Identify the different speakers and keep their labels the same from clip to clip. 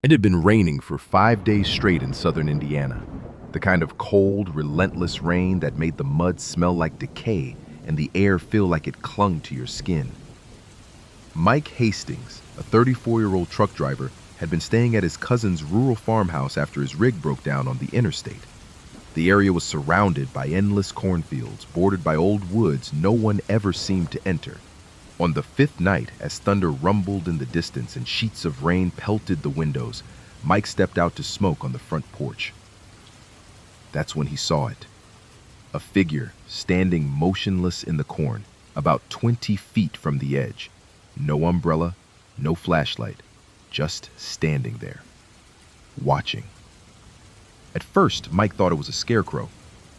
Speaker 1: It had been raining for 5 days straight in southern Indiana. The kind of cold, relentless rain that made the mud smell like decay and the air feel like it clung to your skin. Mike Hastings, a 34-year-old truck driver, had been staying at his cousin's rural farmhouse after his rig broke down on the interstate. The area was surrounded by endless cornfields, bordered by old woods no one ever seemed to enter. On the fifth night, as thunder rumbled in the distance and sheets of rain pelted the windows, Mike stepped out to smoke on the front porch. That's when he saw it. A figure standing motionless in the corn, about 20 feet from the edge. No umbrella, no flashlight, just standing there, watching. At first, Mike thought it was a scarecrow,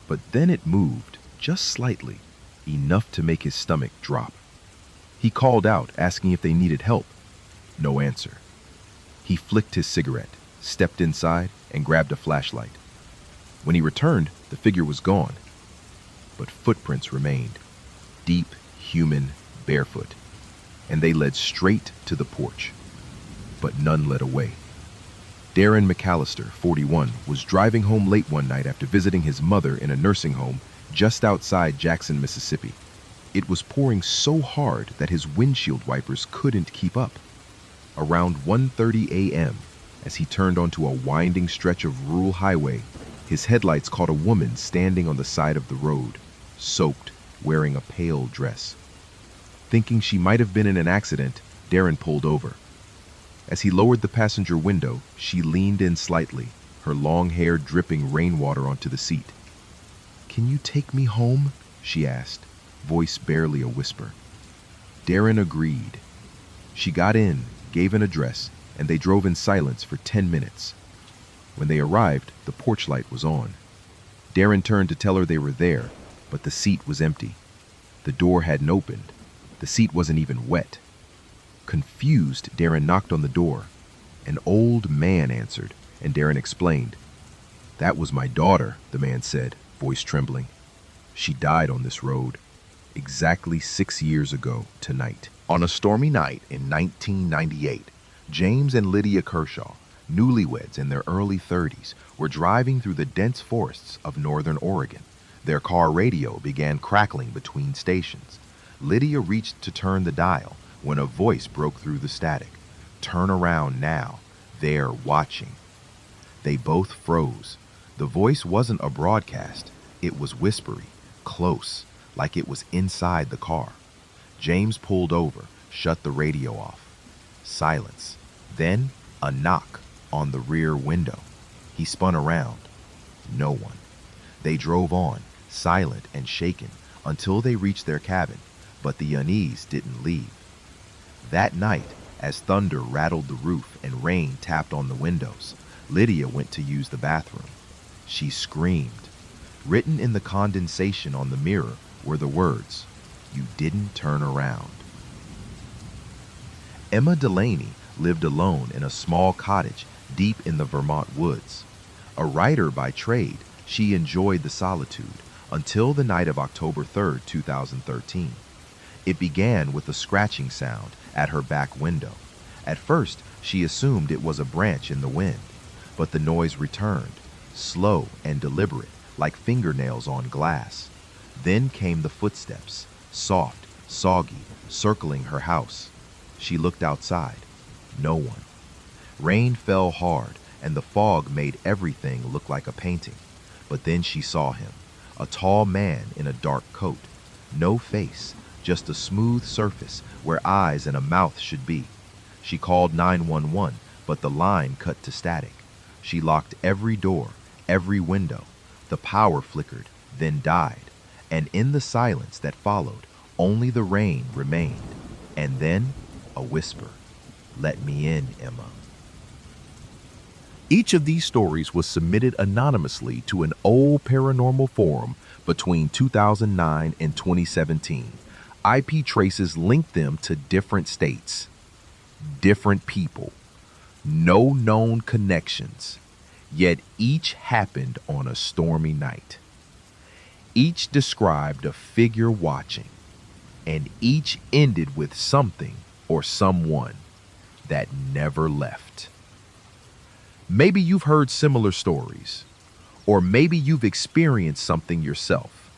Speaker 1: but then it moved, just slightly, enough to make his stomach drop. He called out, asking if they needed help. No answer. He flicked his cigarette, stepped inside, and grabbed a flashlight. When he returned, the figure was gone. But footprints remained, deep, human, barefoot, and they led straight to the porch. But none led away. Darren McAllister, 41, was driving home late one night after visiting his mother in a nursing home just outside Jackson, Mississippi. It was pouring so hard that his windshield wipers couldn't keep up. Around 1:30 a.m., as he turned onto a winding stretch of rural highway, his headlights caught a woman standing on the side of the road, soaked, wearing a pale dress. Thinking she might have been in an accident, Darren pulled over. As he lowered the passenger window, she leaned in slightly, her long hair dripping rainwater onto the seat. "Can you take me home?" she asked, voice barely a whisper. Darren agreed. She got in, gave an address, and they drove in silence for 10 minutes. When they arrived, the porch light was on. Darren turned to tell her they were there, but the seat was empty. The door hadn't opened. The seat wasn't even wet. Confused, Darren knocked on the door. An old man answered, and Darren explained. "That was my daughter," the man said, voice trembling. "She died on this road. Exactly 6 years ago tonight." On a stormy night in 1998, James and Lydia Kershaw, newlyweds in their early 30s, were driving through the dense forests of northern Oregon. Their car radio began crackling between stations. Lydia reached to turn the dial when a voice broke through the static. "Turn around now. They're watching." They both froze. The voice wasn't a broadcast. It was whispery, close, like it was inside the car. James pulled over, shut the radio off. Silence. Then a knock on the rear window. He spun around. No one. They drove on, silent and shaken, until they reached their cabin, but the unease didn't leave. That night, as thunder rattled the roof and rain tapped on the windows, Lydia went to use the bathroom. She screamed. Written in the condensation on the mirror were the words, "You didn't turn around." Emma Delaney lived alone in a small cottage deep in the Vermont woods. A writer by trade, she enjoyed the solitude until the night of October 3rd, 2013. It began with a scratching sound at her back window. At first, she assumed it was a branch in the wind, but the noise returned, slow and deliberate, like fingernails on glass. Then came the footsteps, soft, soggy, circling her house. She looked outside. No one. Rain fell hard, and the fog made everything look like a painting. But then she saw him, a tall man in a dark coat. No face, just a smooth surface where eyes and a mouth should be. She called 911, but the line cut to static. She locked every door, every window. The power flickered, then died. And in the silence that followed, only the rain remained. And then a whisper. "Let me in, Emma." Each of these stories was submitted anonymously to an old paranormal forum between 2009 and 2017. IP traces linked them to different states, different people, no known connections, yet each happened on a stormy night. Each described a figure watching, and each ended with something or someone that never left. Maybe you've heard similar stories, or maybe you've experienced something yourself.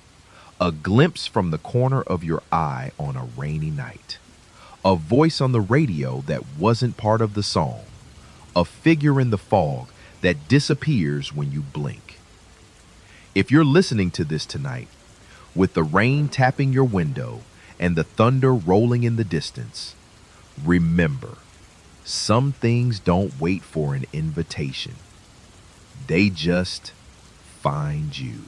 Speaker 1: A glimpse from the corner of your eye on a rainy night. A voice on the radio that wasn't part of the song. A figure in the fog that disappears when you blink. If you're listening to this tonight, with the rain tapping your window and the thunder rolling in the distance, remember, some things don't wait for an invitation. They just find you.